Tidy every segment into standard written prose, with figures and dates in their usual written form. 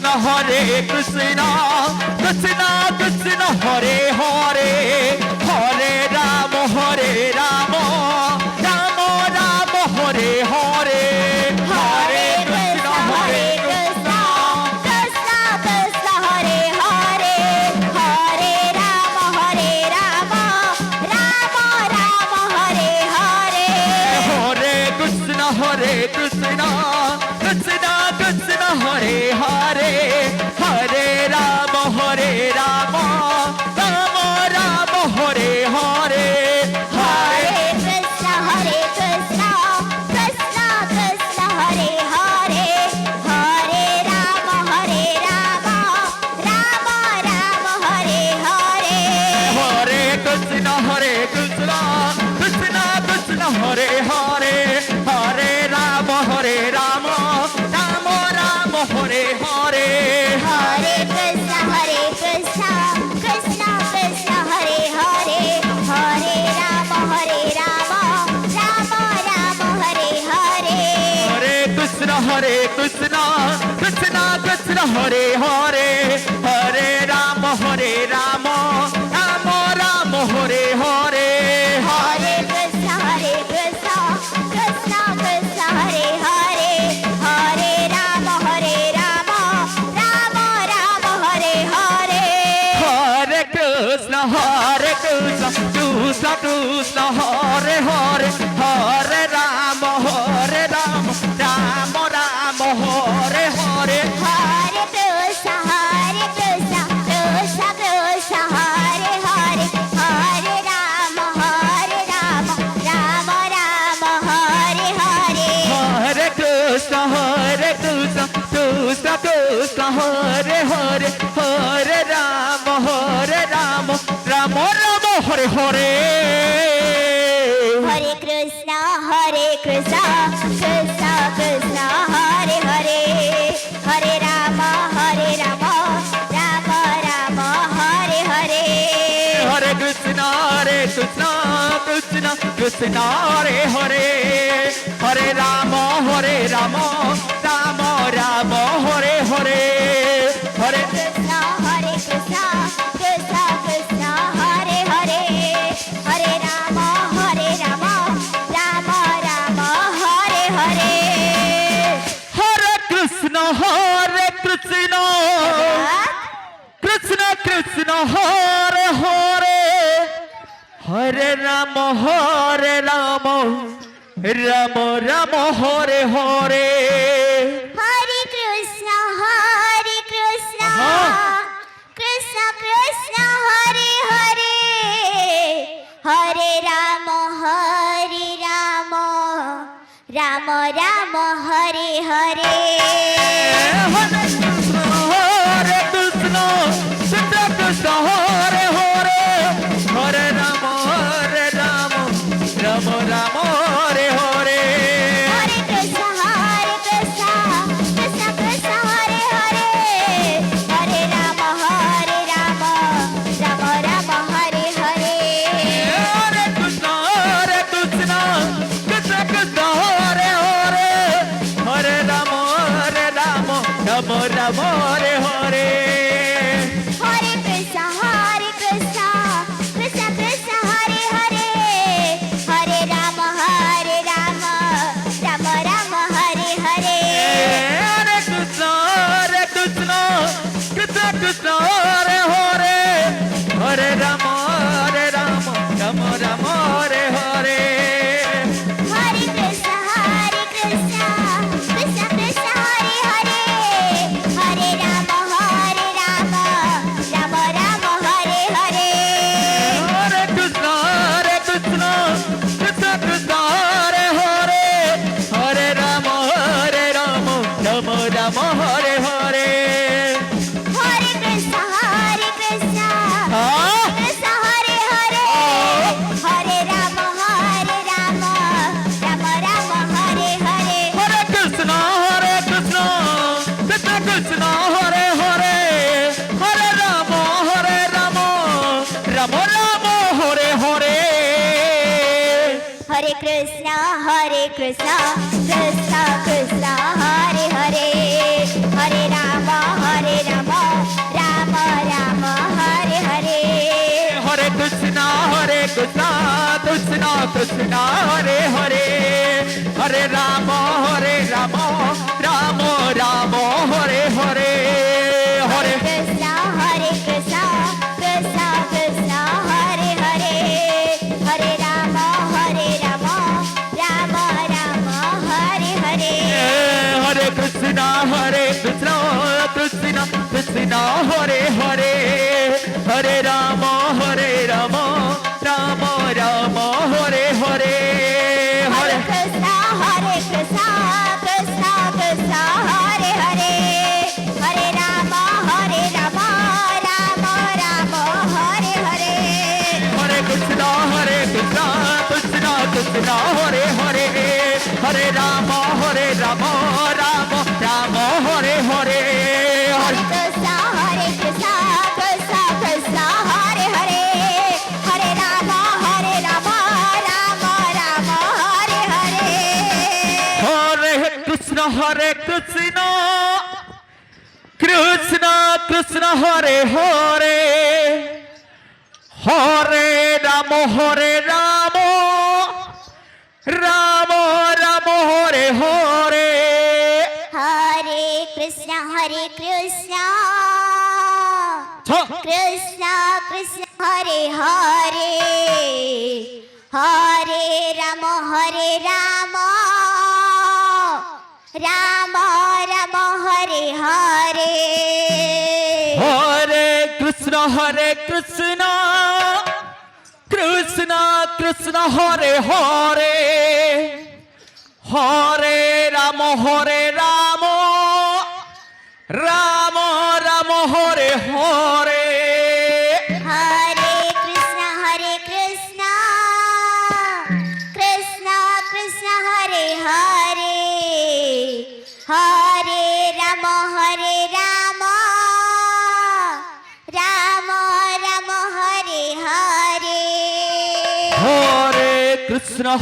Hare Krishna, Krishna Krishna Hare Hare, Hare Rama Hare Rama, Rama Rama Hare Hare, Hare Krishna Hare Krishna, Krishna Krishna Hare Hare, Hare Rama Hare Rama, Rama Rama Hare Hare. Hare Krishna Krishna Krishna Hare Hare, Hare Rama Hare Rama, Rama Rama Hare Hare, Hare Krishna Krishna Krishna Hare Hare, Hare Rama Hare Rama, Rama Rama Hare Hare. Hare Krishna Krishna Krishna Hare Hare, Hare Rama Hare Rama, Rama Rama Hare Hare, Hare Krishna Krishna Krishna Hare Hare, Hare Rama Hare Rama, Rama Rama Hare Hare. Hare Krishna Krishna Krishna Hare Hare, Hare Rama Hare Rama, Rama Rama Hare Hare, Hare Krishna Krishna Krishna Hare Hare, Hare Rama Hare Rama, Rama Rama Hare Hare. Hare Krishna Krishna Krishna Hare Hare, Hare Rama Hare Rama, Rama Rama Hare Hare, Hare Krishna Krishna Krishna Hare Hare, Hare Rama Hare Rama, Rama Rama Hare Hare. Hare Krishna Krishna Krishna Hare Hare, Hare Rama Hare Rama, Rama Rama Hare Hare. Hare Krishna Krishna Krishna Hare Hare, Hare Rama Rama, Rama Rama Hare Hare. Hare Krishna Krishna Krishna Hare Hare, Hare Rama Rama, Rama Rama Hare Hare, Hare Krishna Krishna Krishna Hare Hare, Hare Rama Rama, Rama Rama Hare Hare. Hare Krishna Krishna Krishna Hare Hare, Hare Rama Rama, Rama Rama Hare Hare. Hare Krishna Krishna Krishna Hare Hare, Hare Rama Rama Rama Hare Hare. Hare Krishna Krishna Krishna Hare Hare, Hare Rama Rama, Rama Rama Hare Hare. Hare Krishna Krishna Krishna Hare Hare, Hare Rama Rama, Rama Rama Hare Hare. Hare Krishna Krishna Krishna Hare Hare, Hare Rama Rama, Rama Rama Hare Hare. Hare Krishna Krishna Krishna Hare Hare, Hare Rama Rama, Rama Rama Hare Hare. Hare Krishna Krishna Krishna Hare Hare, Hare Rama Rama, Rama Rama Hare Hare. Hare Krishna Krishna Krishna Hare Hare, Hare Rama Rama, Rama Rama Hare Hare. Hare Krishna Krishna Krishna Hare Hare, Hare Rama Rama, Rama Rama Hare Hare. Hare Krishna Krishna Ah! Krishna Hare Hare, Hare Rama Rama, Rama Rama Hare Hare. Hare Krishna Krishna Krishna Hare Hare, Hare Rama Rama, Rama Rama Hare Hare. Hare Krishna Krishna Krishna Hare Hare, Hare Rama Krishna Hare Hare Hare Ram Ram Ram Hare Hare Hare Krishna Hare Krishna Krishna Krishna Hare Hare Hare Rama Rama Rama Hare Hare Hare Krishna Krishna Krishna Hare Hare Hare Ram Ram Ram Hare Hare Hare Hare Krishna Krishna Krishna Hare Hare Hare Rama Rama Rama Hare Hare Hare Krishna Krishna Krishna Hare Hare Hare Ram Ram Ram Hare Hare Hare Krishna Krishna Krishna Hare Hare Hare Rama Rama Rama Hare Hare Hare Krishna Krishna Krishna Hare Hare Hare Ram Ram Ram Hare Hare Hare Krishna Krishna Krishna Krishna Hare Hare Hare Rama Rama Rama Hare Hare Hare Krishna Krishna Krishna Hare Hare Hare Ram Ram Ram Hare Hare Hare Krishna Krishna Krishna Krishna Hare Hare Hare Rama Rama Rama Hare Hare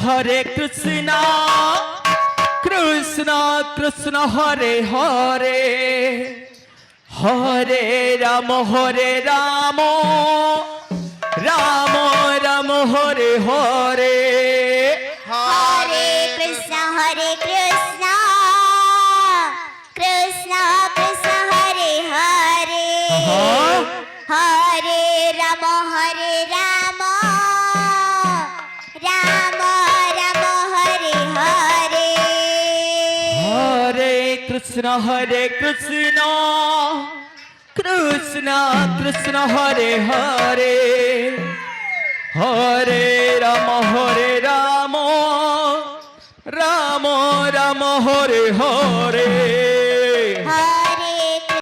Hare Krishna Krishna Krishna Hare Hare Hare Ram Ram Ram Hare Hare Hare Krishna Krishna Krishna Krishna Hare Hare Hare Rama Rama Rama Hare Hare Hare Krishna Krishna Krishna Hare Hare Hare Ram Ram Ram Hare Hare